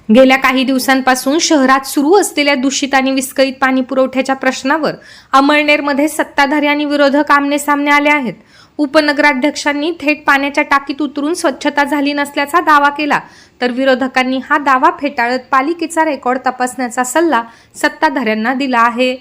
गेल्या काही दिवसांपासून शहरात सुरू असलेल्या दूषित आणि विस्कळीत पाणी पुरवठ्याच्या प्रश्नावर अमळनेरमध्ये सत्ताधारी आणि विरोधक आमने सामने आले आहेत। उपनगराध्यक्षांनी थेट पाण्याच्या टाकीत उतरून स्वच्छता झाली नसल्याचा दावा केला, तर विरोधकांनी हा दावा फेटाळत पालिकेचा रेकॉर्ड तपासण्याचा सल्ला सत्ताधाऱ्यांना दिला आहे।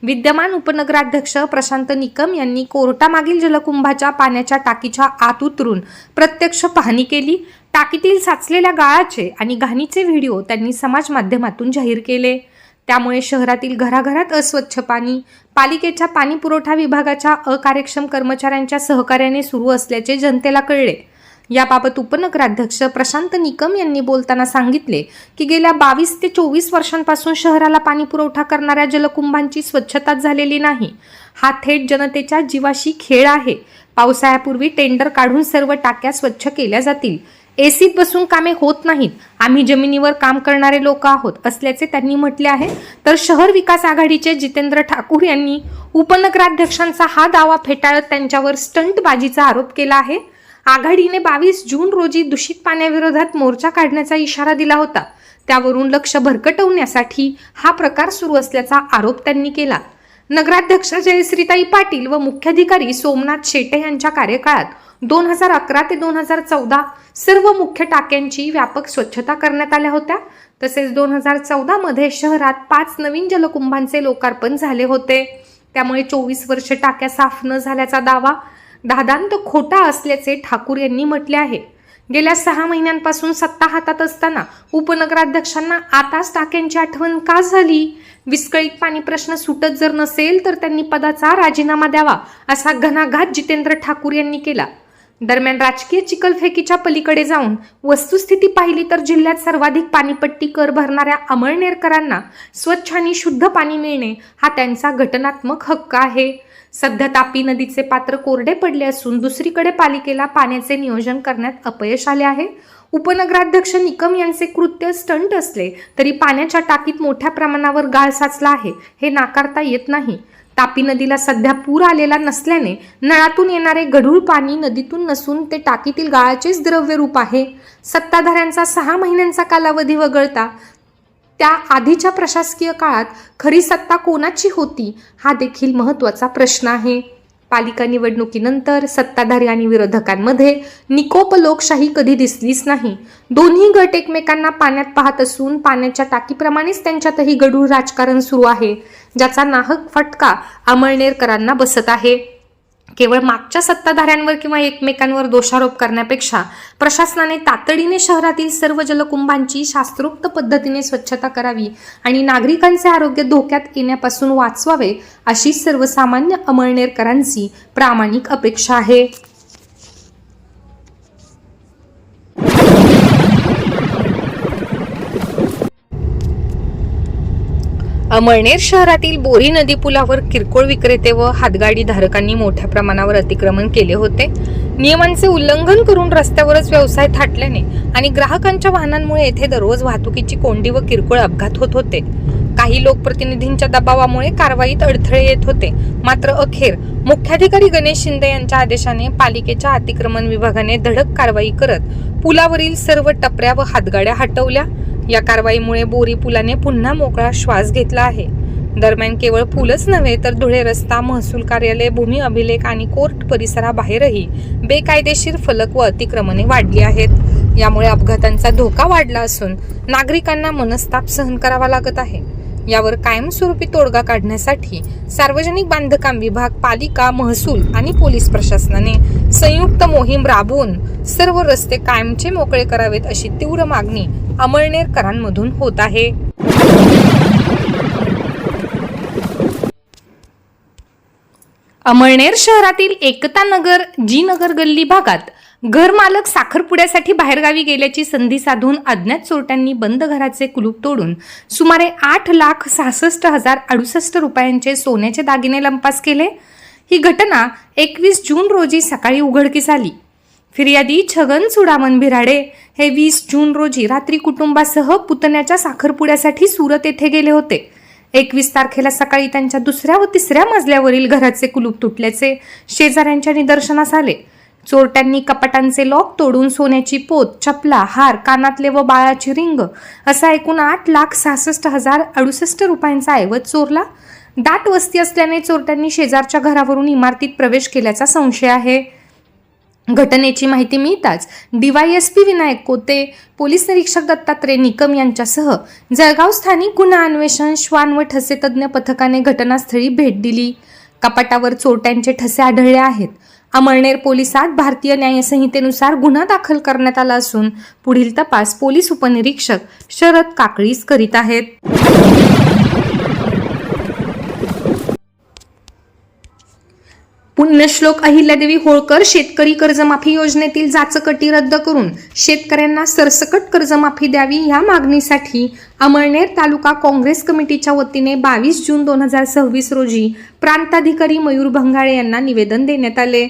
विद्यमान उपनगराध्यक्ष प्रशांत निकम यांनी कोर्टामागील जलकुंभाच्या पाण्याच्या टाकीच्या आत उतरून प्रत्यक्ष पाहणी केली। टाकीतील साचलेल्या गाळाचे आणि घाणीचे व्हिडिओ त्यांनी समाज माध्यमातून जाहीर केले। त्यामुळे शहरातील घराघरात अस्वच्छ पाणी पालिकेच्या पाणी पुरवठा विभागाच्या अकार्यक्षम कर्मचाऱ्यांच्या सहकार्याने सुरू असल्याचे जनतेला कळले। याबाबत उपनगराध्यक्ष प्रशांत निकम यांनी बोलताना सांगितले की गेल्या 22 ते 24 वर्षांपासून शहराला पाणी पुरवठा करणाऱ्या जलकुंभांची स्वच्छता झालेली नाही। हा थेट जनतेच्या जीवाशी खेळ आहे। पावसाळ्यापूर्वी टेंडर काढून सर्व टाक्या स्वच्छ केल्या जातील। एसीत बसून कामे होत नाहीत। आम्ही जमिनीवर काम करणारे लोक आहोत असल्याचे त्यांनी म्हटले आहे। तर शहर विकास आघाडीचे जितेंद्र ठाकूर यांनी उपनगराध्यक्षांचा हा दावा फेटाळत त्यांच्यावर स्टंटबाजीचा आरोप केला आहे। आघाडीने 22 जून रोजी दूषित पाण्याविरोधात मोर्चा काढण्याचा इशारा दिला होता। त्यावरून लक्ष भरकटवण्यासाठी हा प्रकार सुरू असल्याचा आरोप त्यांनी केला। नगराध्यक्ष जयश्रीताई पाटील व मुख्याधिकारी सोमनाथ शेटे यांच्या कार्यकाळात 2011 ते 2014 सर्व मुख्य टाक्यांची व्यापक स्वच्छता करण्यात आल्या होत्या। तसेच 2014 मध्ये शहरात 5 नवीन जलकुंभांचे लोकार्पण झाले होते। त्यामुळे 24 वर्ष टाक्या साफ न झाल्याचा दावा दादांत खोटा असल्याचे ठाकूर यांनी म्हटले आहे। गेल्या 6 महिन्यांपासून सत्ता हातात असताना उपनगराध्यक्षांना आताच टाक्यांची आठवण का झाली? विस्कळीत पाणी प्रश्न सुटत जर नसेल तर त्यांनी पदाचा राजीनामा द्यावा, असा घणाघात जितेंद्र ठाकूर यांनी केला। दरम्यान राजकीय चिखलफेकीच्या पलीकडे जाऊन वस्तुस्थिती पाहिली तर जिल्ह्यात सर्वाधिक पाणीपट्टी कर भरणाऱ्या अमळनेरकरांना स्वच्छ आणि शुद्ध पाणी मिळणे हा त्यांचा घटनात्मक हक्क आहे। सध्या तापी नदीचे पात्र कोरडे पडले असून दुसरीकडे पालिकेला पाण्याचे नियोजन करण्यात अपयश आले आहे। उपनगराध्यक्ष निकम यांचे कृत्य स्टंट असले तरी पाण्याच्या टाकीत मोठ्या प्रमाणावर गाळ साचला आहे हे नाकारता येत नाही। तापी नदीला सध्या पूर आलेला नसल्याने नळातून येणारे गढूळ पाणी नदीतून नसून ते टाकीतील गाळाचेच द्रव्य रूप आहे। सत्ताधाऱ्यांचा 6 महिन्यांचा कालावधी वगळता त्या आधीच्या प्रशासकीय काळात खरी सत्ता कोणाची होती हा देखील महत्त्वाचा प्रश्न आहे। पालिका निवडणुकीनंतर सत्ताधारी आणि विरोधकांमध्ये निकोप लोकशाही कधी दिसलीच नाही। दोन्ही गट एकमेकांना पाण्यात पाहत असून पाण्याच्या टाकीप्रमाणेच त्यांच्यातही गढूळ राजकारण सुरू आहे, ज्याचा नाहक फटका अमळनेरकरांना बसत आहे। केवळ मागच्या सत्ताधाऱ्यांवर किंवा एकमेकांवर दोषारोप करण्यापेक्षा प्रशासनाने तातडीने शहरातील सर्व जलकुंभांची शास्त्रोक्त पद्धतीने स्वच्छता करावी आणि नागरिकांचे आरोग्य धोक्यात येण्यापासून वाचवावे, अशी सर्वसामान्य अमळनेरकरांची प्रामाणिक अपेक्षा आहे। अमळनेर शहरातील बोरी नदी पुलावर किरकोळ विक्रेते व हातगाडी धारकांनी मोठ्या प्रमाणावर अतिक्रमण केले होते। नियमांचे उल्लंघन करून रस्त्यावरच व्यवसाय थाटल्याने आणि ग्राहकांच्या वाहनांमुळे येथे दररोज वाहतुकीची कोंडी व किरकोळ अपघात होत होते। काही लोकप्रतिनिधींच्या दबावामुळे कारवाईत अडथळे येत होते, मात्र अखेर मुख्याधिकारी गणेश शिंदे यांच्या आदेशाने पालिकेच्या अतिक्रमण विभागाने धडक कारवाई करत पुलावरील सर्व टपऱ्या व हातगाड्या हटवल्या। या कारवाईमुळे बोरी पुलाने पुन्हा मोकळा श्वास घेतला आहे। दरम्यान केवळ पूलच नव्हे तर धुळे रस्ता, महसूल कार्यालय, भूमी अभिलेख आणि कोर्ट परिसराबाहेरही बेकायदेशीर फलक व अतिक्रमणे वाढली आहेत। यामुळे अपघातांचा धोका वाढला असून नागरिकांना मनस्ताप सहन करावा लागत आहे। यावर कायमस्वरूपी तोडगा काढण्यासाठी सार्वजनिक बांधकाम विभाग, पालिका, महसूल आणि पोलीस प्रशासनाने संयुक्त मोहीम राबवून सर्व रस्ते कायमचे मोकळे करावेत, अशी तीव्र मागणी अमळनेरकरांमधून होत आहे। अमळनेर शहरातील एकता नगर, जी नगर गल्ली भागात घरमालक साखरपुड्यासाठी बाहेरगावी गेल्याची संधी साधून अज्ञात चोरट्यांनी बंद घराचे कुलूप तोडून सुमारे 8,66,068 रुपयांचे सोन्याचे दागिने लंपास केले। ही घटना 21 जून रोजी सकाळी उघडकीस आली। फिर्यादी छगन चुडामन भिराडे हे 20 जून रोजी रात्री कुटुंबासह पुतण्याच्या साखरपुड्यासाठी सुरत येथे गेले होते। 21 तारखेला सकाळी त्यांच्या दुसऱ्या व तिसऱ्या मजल्यावरील घराचे कुलूप तुटल्याचे शेजाऱ्यांच्या निदर्शनास आले। चोरट्यांनी कपाटांचे लॉक तोडून सोन्याची पोत, चपला, हार, कानातले व बाळाची रिंग असा एकूण 8,66,068 रुपयांचा ऐवज चोरला. दाट वस्ती असल्याने चोरट्यांनी शेजारच्या घरावरून इमारतीत प्रवेश केल्याचा संशय आहे. घटनेची माहिती मिळताच DYSP विनायक कोते, पोलीस निरीक्षक दत्तात्रय निकम यांच्यासह जळगाव स्थानिक गुन्हा अन्वेषण श्वान व ठसे तज्ञ पथकाने घटनास्थळी भेट दिली. कपाटावर चोरट्यांचे ठसे आढळले आहेत. अमळनेर पोलिसात भारतीय न्याय संहितेनुसार गुन्हा दाखल करण्यात आला असून पुढील तपास पोलीस उपनिरीक्षक शरद काकळीस करीत आहेत. पुण्यश्लोक अहिल्यादेवी होळकर शेतकरी कर्जमाफी योजनेतील जाचक-अटी रद्द करून शेतकऱ्यांना सरसकट कर्जमाफी द्यावी या मागणीसाठी अमळनेर तालुका काँग्रेस कमिटीच्या वतीने 22 जून 2026 रोजी प्रांताधिकारी मयूर भंगाळे यांना निवेदन देण्यात आले.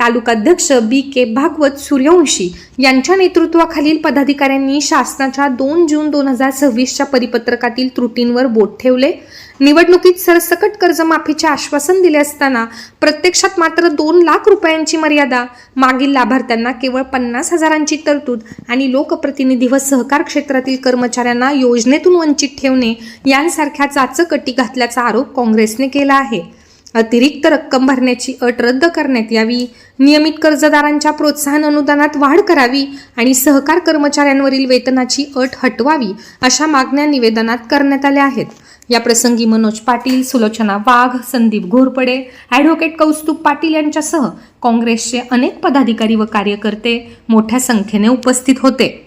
तालुकाध्यक्ष BK भागवत सूर्यवंशी यांच्या नेतृत्वाखालील पदाधिकाऱ्यांनी शासनाच्या 2 जून 2026च्या परिपत्रकातील त्रुटींवर बोट ठेवले. निवडणुकीत सरसकट कर्जमाफीचे आश्वासन दिले असताना प्रत्यक्षात मात्र 2 लाख रुपयांची मर्यादा, मागील लाभार्थ्यांना केवळ 50,000ची तरतूद आणि लोकप्रतिनिधी व सहकार क्षेत्रातील कर्मचाऱ्यांना योजनेतून वंचित ठेवणे यांसारख्या जाचक अटी घातल्याचा आरोप काँग्रेसने केला आहे. अतिरिक्त रक्कम भरण्याची अट रद्द करण्यात यावी, नियमित कर्जदारांच्या प्रोत्साहन अनुदानात वाढ करावी आणि सहकार कर्मचाऱ्यांवरील वेतनाची अट हटवावी अशा मागण्या निवेदनात करण्यात आल्या आहेत. या प्रसंगी मनोज पाटील, सुलोचना वाघ, संदीप घोरपडे, ॲडव्होकेट कौस्तुभ पाटील यांच्यासह काँग्रेसचे अनेक पदाधिकारी व कार्यकर्ते मोठ्या संख्येने उपस्थित होते.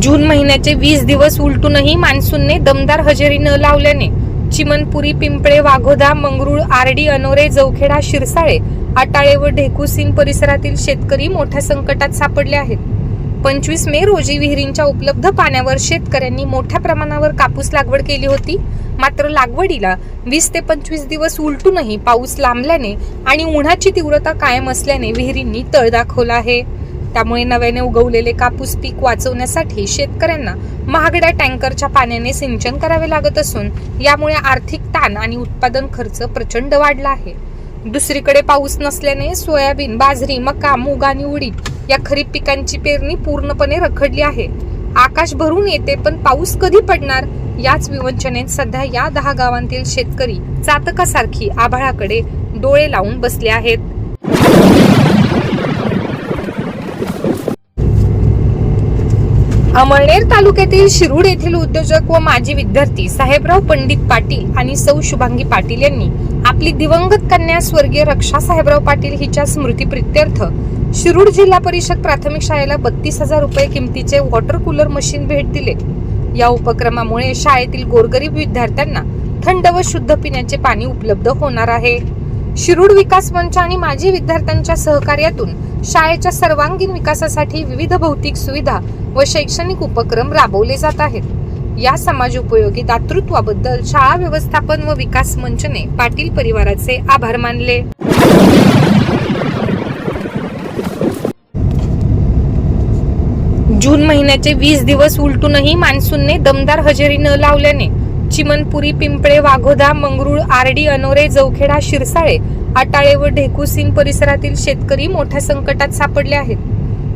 जून महिन्याचे 20 दिवस उलटूनही मान्सूनने दमदार हजेरी न लावल्याने चिमनपुरी, पिंपळे, वाघोदा, मंगरुळ, आरडी, अनोरे, जवखेडा, शिरसाळे, आटाळे व ढेकुसीन परिसरातील शेतकरी मोठ्या संकटात सापडले आहेत. 25 मे रोजी विहिरींच्या उपलब्ध पाण्यावर शेतकऱ्यांनी मोठ्या प्रमाणावर कापूस लागवड केली होती. मात्र लागवडीला 20 ते 25 दिवस उलटूनही पाऊस लांबल्याने आणि उन्हाची तीव्रता कायम असल्याने विहिरींनी तळ दाखवला आहे. त्यामुळे नव्याने उगवलेले कापूस पीक वाचवण्यासाठी शेतकऱ्यांना महागड्या टँकरच्या पाण्याने सिंचन करावे लागत असून यामुळे आर्थिक ताण आणि उत्पादन खर्च प्रचंड वाढला आहे. दुसरीकडे पाऊस नसल्याने सोयाबीन, बाजरी, मका, मूग आणि उडीद या खरीप पिकांची पेरणी पूर्णपणे रखडली आहे. आकाश भरून येते पण पाऊस कधी पडणार याच विवंचनेत सध्या या 10 गावांतील शेतकरी चातकासारखी आभाळाकडे डोळे लावून बसले आहेत. अमळनेर तालुक्यातील शिरूड येथील उद्योजक व माजी विद्यार्थी साहेबराव पंडित पाटील आणि सौ शुभांगी पाटील यांनी आपली दिवंगत कन्या स्वर्गीय रक्षा साहेबराव पाटील हिच्या स्मृतीप्रित्यर्थ शिरूड जिल्हा परिषद प्राथमिक शाळेला 32,000 रुपये किमतीचे वॉटर कूलर मशीन भेट दिले. या उपक्रमामुळे शाळेतील गोरगरीब विद्यार्थ्यांना थंड व शुद्ध पिण्याचे पाणी उपलब्ध होणार आहे. शिरूड विकास मंच आणि माजी विद्यार्थ्यांच्या सहकार्यातून शाळेच्या सर्वांगीण विकासासाठी विविध भौतिक सुविधा व शैक्षणिक उपक्रम राबवले जात आहेत. या समाजोपयोगी दातृत्वाबद्दल शाळा व्यवस्थापन व विकास मंचने पाटील परिवाराचे आभार मानले. जून महिन्याचे 20 दिवस उलटूनही मान्सूनने दमदार हजेरी न लावल्याने चिमनपुरी, पिंपळे, वाघोदा, मंगरुळ, आरडी, अनोरे, जवखेडा, शिरसाळे, आटाळे व ढेकुसीन परिसरातील शेतकरी मोठ्या संकटात सापडले आहेत.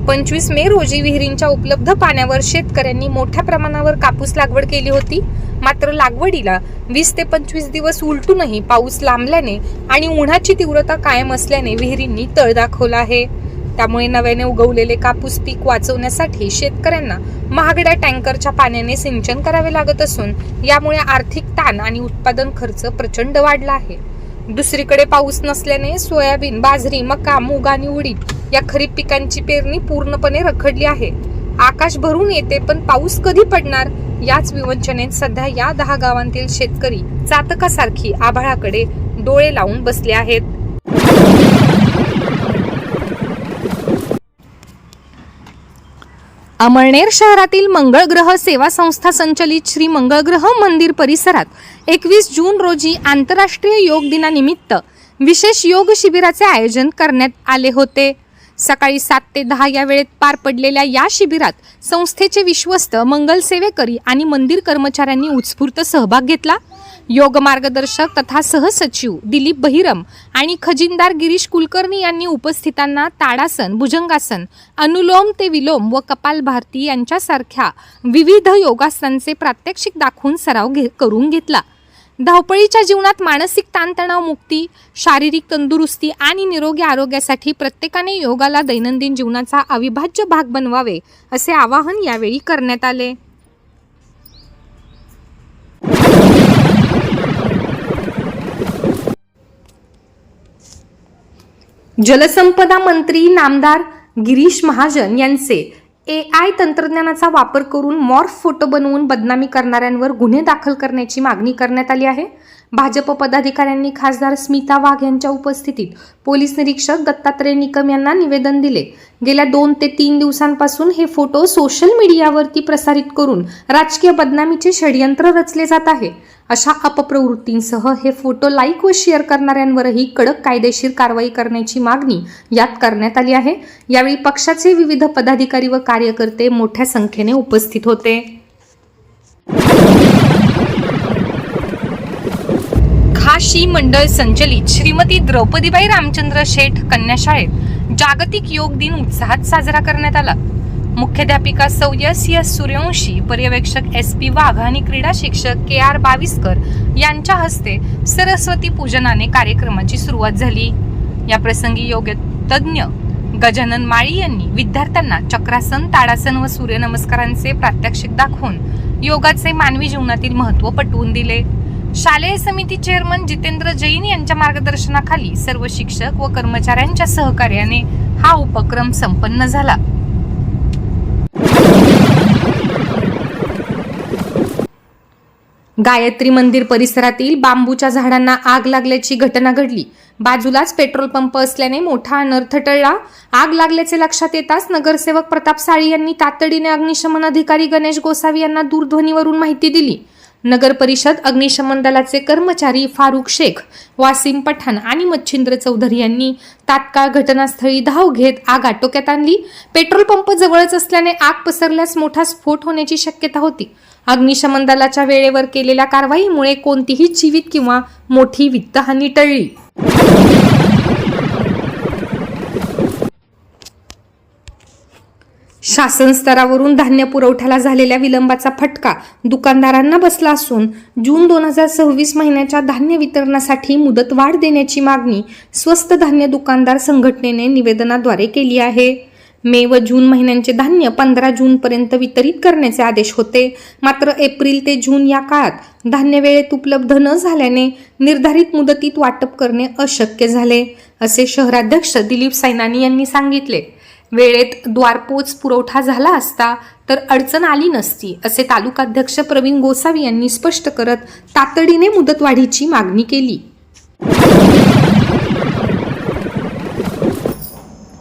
25 मे रोजी विहिरींच्या उपलब्ध पाण्यावर शेतकऱ्यांनी मोठ्या प्रमाणावर कापूस लागवड केली होती. मात्र लागवडीला 20 ते 25 दिवस उलटूनही पाऊस लांबल्याने आणि उन्हाची तीव्रता कायम असल्याने विहिरींनी तळ दाखवला आहे. त्यामुळे नव्याने उगवलेले कापूस पीक वाचवण्यासाठी शेतकऱ्यांना महागड्या टँकरच्या पाण्याने सिंचन करावे लागत असून यामुळे आर्थिक ताण आणि उत्पादन खर्च प्रचंड वाढला आहे. दुसरीकडे पाऊस नसल्याने सोयाबीन, बाजरी, मका, मूग आणि उडीद या खरीप पिकांची पेरणी पूर्णपणे रखडली आहे. आकाश भरून येते पण पाऊस कधी पडणार याच विवंचनेत सध्या या 10 गावांतील शेतकरी चातकासारखी आभाळाकडे डोळे लावून बसले आहेत. अमळनेर शहरातील मंगळग्रह सेवा संस्था संचलित श्री मंगळग्रह मंदिर परिसरात 21 जून रोजी आंतरराष्ट्रीय योग दिनानिमित्त विशेष योग शिबिराचे आयोजन करण्यात आले होते. सकाळी 7 ते 10 या वेळेत पार पडलेल्या या शिबिरात संस्थेचे विश्वस्त, मंगल सेवेकरी आणि मंदिर कर्मचाऱ्यांनी उत्स्फूर्त सहभाग घेतला. योग मार्गदर्शक तथा सहसचिव दिलीप बहिरम आणि खजिनदार गिरीश कुलकर्णी यांनी उपस्थितांना ताडासन, भुजंगासन, अनुलोम ते विलोम व कपालभाती यांच्यासारख्या विविध योगासनांचे प्रात्यक्षिक दाखवून सराव करून घेतला. धावपळीच्या जीवनात मानसिक ताणतणाव मुक्ती, शारीरिक तंदुरुस्ती आणि निरोगी आरोग्यासाठी प्रत्येकाने योगाला दैनंदिन जीवनाचा अविभाज्य भाग बनवावे असे आवाहन यावेळी करण्यात आले. जलसंपदा मंत्री नामदार गिरीश महाजन यांचे AI तंत्रज्ञानाचा वापर करून मॉर्फ फोटो बनवून बदनामी करणाऱ्यांवर गुन्हे दाखल करण्याची मागणी करण्यात आली आहे. भाजप पदाधिकाऱ्यांनी खासदार स्मिता वाघ यांच्या उपस्थितीत पोलीस निरीक्षक दत्तात्रय निकम यांना निवेदन दिले. गेल्या 2 ते 3 दिवसांपासून हे फोटो सोशल मीडियावरती प्रसारित करून राजकीय बदनामीचे षडयंत्र रचले जात आहे. अशा अपप्रवृत्तींसह हे फोटो लाईक व शेअर करणाऱ्यांवरही कडक कायदेशीर कारवाई करण्याची मागणी यात करण्यात आली आहे. यावेळी पक्षाचे विविध पदाधिकारी व कार्यकर्ते मोठ्या संख्येने उपस्थित होते. खाशी मंडळ संचलित श्रीमती द्रौपदीबाई रामचंद्र शेठ कन्या शाळेत जागतिक योग दिन उत्साहात साजरा करण्यात आला. मुख्याध्यापिका सौ S सूर्यवंशी, पर्यवेक्षक SP वाघ आणि क्रीडा शिक्षक KR बाविस्कर यांच्या हस्ते सरस्वती पूजनाने कार्यक्रमाची सुरुवात झाली. या प्रसंगी योग तज्ञ गजानन माळी यांनी विद्यार्थ्यांना चक्रासन, ताडासन व सूर्यनमस्कारांचे प्रात्यक्षिक दाखवून योगाचे मानवी जीवनातील महत्त्व पटवून दिले. शालेय समिती चेअरमन जितेंद्र जैन यांच्या मार्गदर्शनाखाली सर्व शिक्षक व कर्मचाऱ्यांच्या सहकार्याने हा उपक्रम संपन्न झाला. गायत्री मंदिर परिसरातील बांबूच्या झाडांना आग लागल्याची घटना घडली. बाजूलाच पेट्रोल पंप असल्याने मोठा अनर्थ टळला. आग लागल्याचे लक्षात येताच नगरसेवक प्रताप साळी यांनी तातडीने अग्निशमन अधिकारी गणेश गोसावी यांना दूरध्वनीवरून माहिती दिली. नगर परिषद अग्निशमन दलाचे कर्मचारी फारुख शेख, वासिम पठाण आणि मच्छिंद्र चौधरी यांनी तात्काळ घटनास्थळी धाव घेत आग आटोक्यात आणली. पेट्रोल पंप जवळच असल्याने आग पसरल्यास मोठा स्फोट होण्याची शक्यता होती. अग्निशमन दलाच्या वेळेवर केलेल्या कारवाईमुळे कोणतीही जीवित किंवा मोठी वित्तहानी टळली. शासन स्तरावरून धान्य पुरवठ्याला झालेल्या विलंबाचा फटका दुकानदारांना बसला असून जून 2026 महिन्याच्या धान्य वितरणासाठी मुदतवाढ देण्याची मागणी स्वस्त धान्य दुकानदार संघटनेने निवेदनाद्वारे केली आहे. मे व जून महिन्यांचे धान्य 15 जूनपर्यंत वितरित करण्याचे आदेश होते. मात्र एप्रिल ते जून या काळात धान्य वेळेत उपलब्ध न झाल्याने निर्धारित मुदतीत वाटप करणे अशक्य झाले, असे शहराध्यक्ष दिलीप सैनानी यांनी सांगितले. वेळेत द्वारपोच पुरवठा झाला असता तर अडचण आली नसती, असे तालुकाध्यक्ष प्रवीण गोसावी यांनी स्पष्ट करत तातडीने मुदतवाढीची मागणी केली.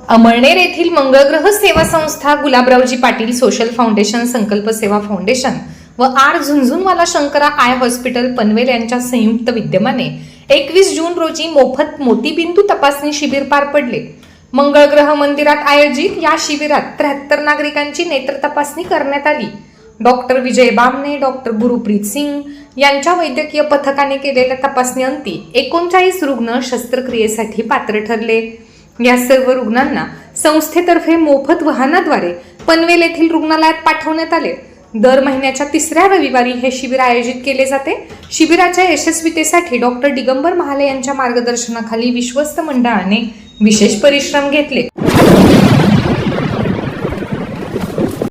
अमळनेर येथील मंगळग्रह सेवा संस्था, गुलाबरावजी पाटील सोशल फाउंडेशन, संकल्प सेवा फाउंडेशन व R Jhunjhunwala Shankara I hospital Panvel यांच्या संयुक्त विद्यमाने 21 जून रोजी मोफत मोतीबिंदू तपासणी शिबिर पार पडले. मंगळग्रह मंदिरात आयोजित या शिबिरात 73 नागरिकांची नेत्र तपासणी करण्यात आली. डॉक्टर विजय बामणे, डॉक्टर गुरुप्रीत सिंग यांच्या वैद्यकीय पथकाने केलेल्या तपासणीअंती 39 रुग्ण शस्त्रक्रियेसाठी पात्र ठरले. या सर्व रुग्णांना संस्थेतर्फे मोफत वाहनाद्वारे पनवेल येथील रुग्णालयात पाठवण्यात आले. दर महिन्याच्या 3ऱ्या रविवारी हे शिबिर आयोजित केले जाते. शिबिराच्या यशस्वीतेसाठी डॉक्टर दिगंबर महाले यांच्या मार्गदर्शनाखाली विश्वस्त मंडळाने विशेष परिश्रम घेतले.